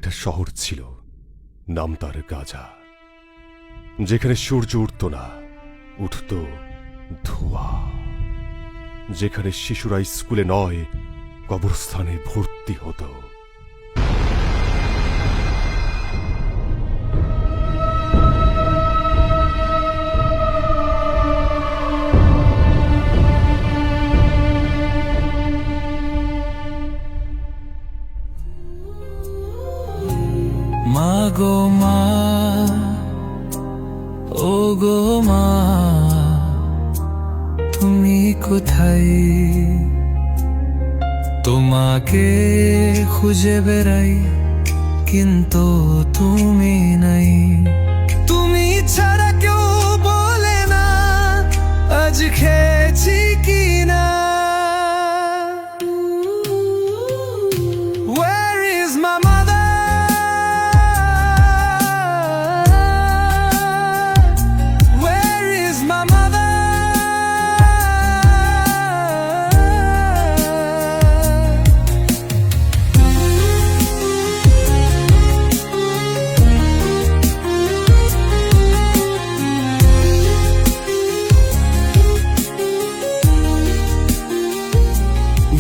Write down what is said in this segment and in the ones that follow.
একটা শহর ছিল, নাম তার গাজা, যেখানে সূর্য উঠত না, উঠত ধোঁয়া, যেখানে শিশুরা স্কুলে নয় কবরস্থানে ভর্তি হতো। মা গো মা, ও গো মা, তুমি কোথায়? তোমাকে খুঁজে বেড়াই কিন্তু তুমি নাই। তুমি ছাড়া কেউ বলে না আজ খেয়েছি কি না। Where is my mother? Where is my mother?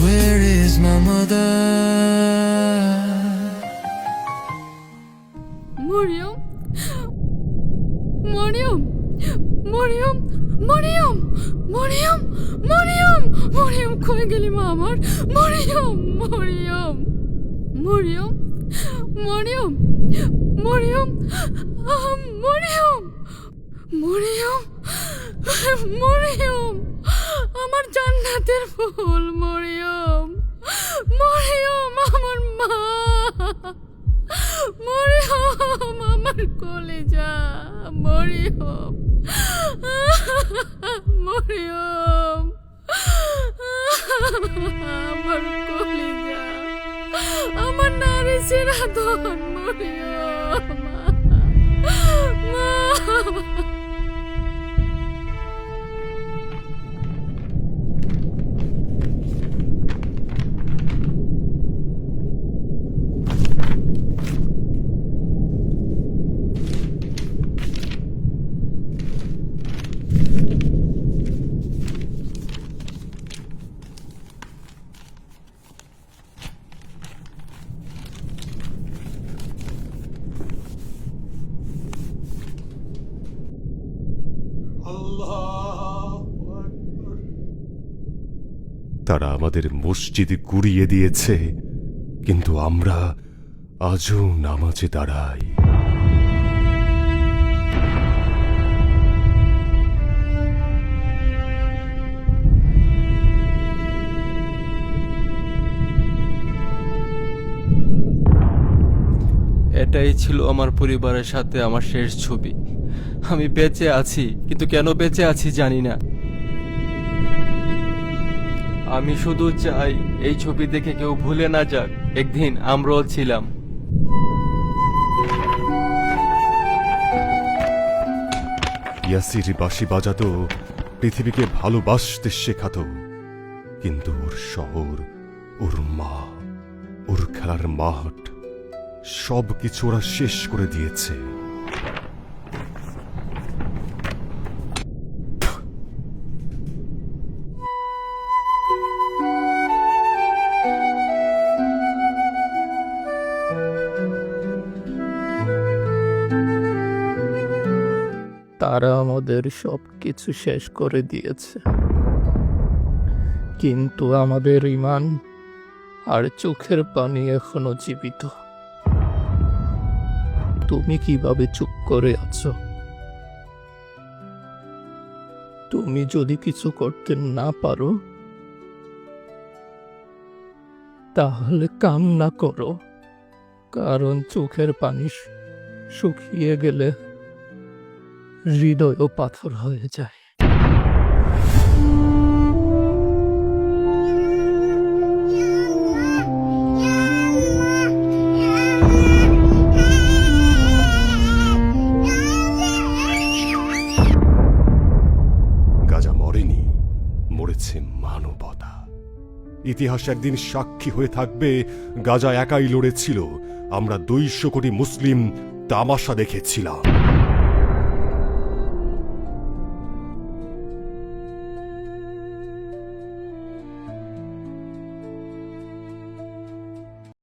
Where is my mother? Mariam, Mariam, Mariam, Mariam, Mariam, Mariam, Mariam, কই গেলি মা আমার? মরিয়ম, মরিয়ম, মরিয়ম, মরিয়ম, মরিয়ম, মরিয়ম, মরিয়ম, মরিয়ম, আমার জান্নাতের ফুল মরিয়ম, মরিয়ম, আমার মা, মরিয়ম, আমার কলেজা, মরিয়ম, মরিয়ম, আমার কলেজা, আমার নারী চিরাধন, মরিয়ম, মা। তারা আমাদের মসজিদ গুড়িয়ে দিয়েছে, কিন্তু আমরা আজও নামাজে দাঁড়াই। এটাই ছিল আমার পরিবারের সাথে আমার শেষ ছবি। আমি বেঁচে আছি, কিন্তু কেন বেঁচে আছি জানি না। আমি শুধু চাই এই ছবি দেখে কেউ ভুলে না যাক একদিন আমরাও ছিলাম। ইয়াসির বাঁশি বাজাতো, পৃথিবীকে ভালোবাসতে শেখাতো, কিন্তু ওর শহর, ওর মা, ওর খেলার মাঠ সব কিছু ওরা শেষ করে দিয়েছে। তারা আমাদের সব কিছু শেষ করে দিয়েছে, কিন্তু আমাদের ঈমান আর চোখের পানি এখনো জীবিত। তুমি কিভাবে চুপ করে আছো? তুমি যদি কিছু করতে না পারো তাহলে কান্না করো, কারণ চোখের পানি শুকিয়ে গেলে হৃদয়ও পাথর হয়ে যায়। গাজা মরেনি, মরেছে মানবতা। ইতিহাস একদিন সাক্ষী হয়ে থাকবে, গাজা একাই লড়েছিল আমরা 200 কোটি মুসলিম তামাশা দেখেছিলাম।